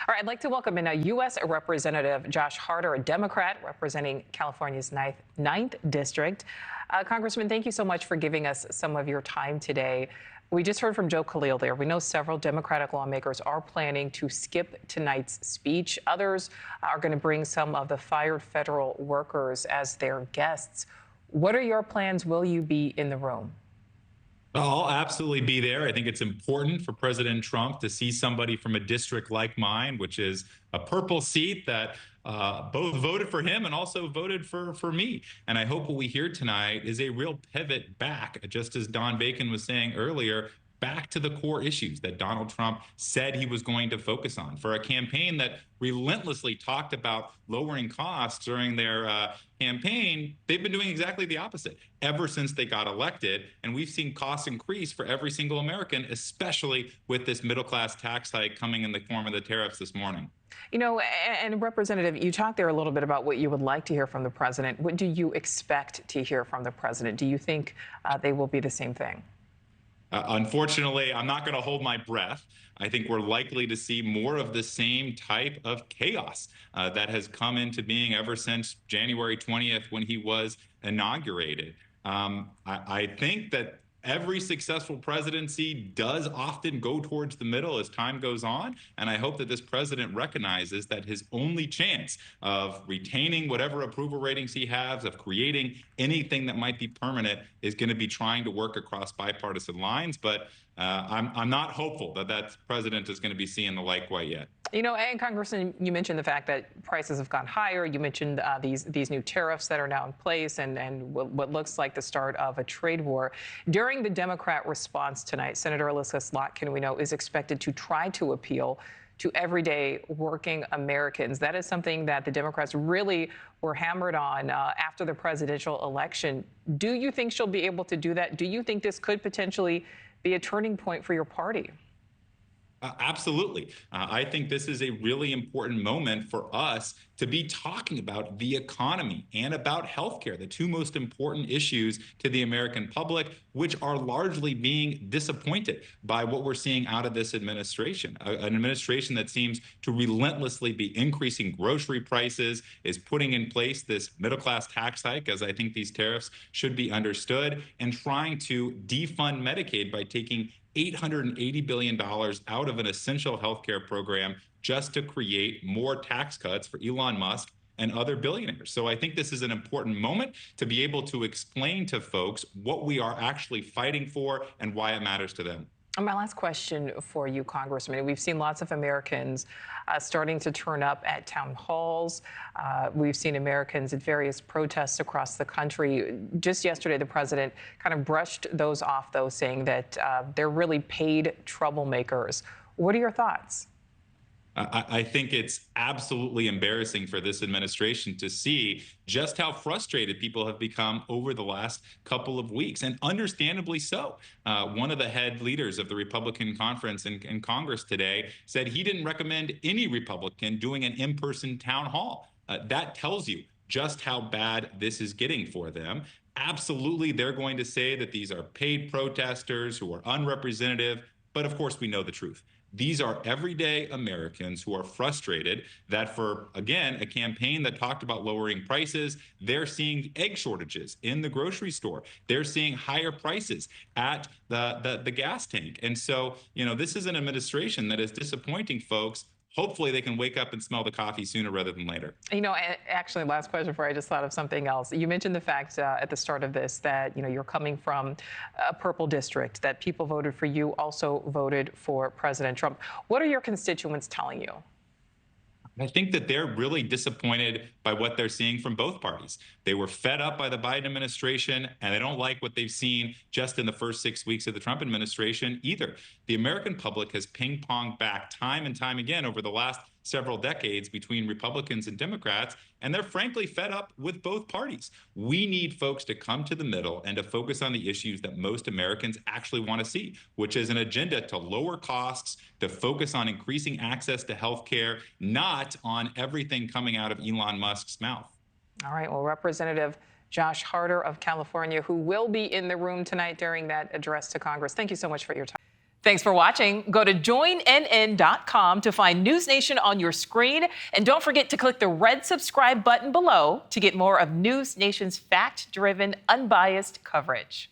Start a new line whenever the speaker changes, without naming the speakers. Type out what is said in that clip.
All right, I'd like to welcome in U.S. Representative Josh Harder, a Democrat representing California's ninth District. Congressman, thank you so much for giving us some of your time today. We just heard from Joe Khalil there. We know several Democratic lawmakers are planning to skip tonight's speech. Others are going to bring some of the fired federal workers as their guests. What are your plans? Will you be in the room?
I'll absolutely be there. I think it's important for President Trump to see somebody from a district like mine, which is a purple seat that both voted for him and also voted for me. And I hope what we hear tonight is a real pivot back, just as Don Bacon was saying earlier, back to the core issues that Donald Trump said he was going to focus on. For a campaign that relentlessly talked about lowering costs during their campaign, they've been doing exactly the opposite ever since they got elected. And we've seen costs increase for every single American, especially with this middle-class tax hike coming in the form of the tariffs this morning.
You know, and Representative, you talked there a little bit about what you would like to hear from the president. What do you expect to hear from the president? Do you think they will be the same thing?
Unfortunately, I'm not going to hold my breath. I think we're likely to see more of the same type of chaos that has come into being ever since January 20th when he was inaugurated. I think that every successful presidency does often go towards the middle as time goes on. And I hope that this president recognizes that his only chance of retaining whatever approval ratings he has, of creating anything that might be permanent, is going to be trying to work across bipartisan lines. But I'm not hopeful that that president is going to be seeing the light quite yet.
You know, and Congressman, you mentioned the fact that prices have gone higher. You mentioned these new tariffs that are now in place and what looks like the start of a trade war. During the Democrat response tonight, Senator Alyssa Slotkin, we know, is expected to try to appeal to everyday working Americans. That is something that the Democrats really were hammered on after the presidential election. Do you think she'll be able to do that? Do you think this could potentially be a turning point for your party?
Absolutely. I think this is a really important moment for us to be talking about the economy and about healthcare, the two most important issues to the American public, which are largely being disappointed by what we're seeing out of this administration. An administration that seems to relentlessly be increasing grocery prices, is putting in place this middle-class tax hike, as I think these tariffs should be understood, and trying to defund Medicaid by taking $880 billion out of an essential healthcare program just to create more tax cuts for Elon Musk and other billionaires. So I think this is an important moment to be able to explain to folks what we are actually fighting for and why it matters to them.
And my last question for you, Congressman. We've seen lots of Americans starting to turn up at town halls. We've seen Americans at various protests across the country. Just yesterday, the president kind of brushed those off, though, saying that they're really paid troublemakers. What are your thoughts?
I think it's absolutely embarrassing for this administration to see just how frustrated people have become over the last couple of weeks, and understandably so. One of the head leaders of the Republican conference in Congress today said he didn't recommend any Republican doing an in-person town hall. That tells you just how bad this is getting for them. Absolutely, they're going to say that these are paid protesters who are unrepresentative, but of course we know the truth. These are everyday Americans who are frustrated that for, again, a campaign that talked about lowering prices, they're seeing egg shortages in the grocery store. They're seeing higher prices at the gas tank. And so, you know, this is an administration that is disappointing folks. Hopefully they can wake up and smell the coffee sooner rather than later.
You know, actually, last question before I just thought of something else. You mentioned the fact at the start of this that, you know, you're coming from a purple district, that people voted for you, also voted for President Trump. What are your constituents telling you?
I think that they're really disappointed by what they're seeing from both parties. They were fed up by the Biden administration, and they don't like what they've seen just in the first 6 weeks of the Trump administration either. The American public has ping-ponged back time and time again over the last several decades between Republicans and Democrats, and they're frankly fed up with both parties. We need folks to come to the middle and to focus on the issues that most Americans actually want to see, which is an agenda to lower costs, to focus on increasing access to health care, not on everything coming out of Elon Musk's mouth.
All right. Well, Representative Josh Harder of California, who will be in the room tonight during that address to Congress, thank you so much for your time. Thanks for watching. Go to joinnn.com to find NewsNation on your screen. And don't forget to click the red subscribe button below to get more of NewsNation's fact-driven, unbiased coverage.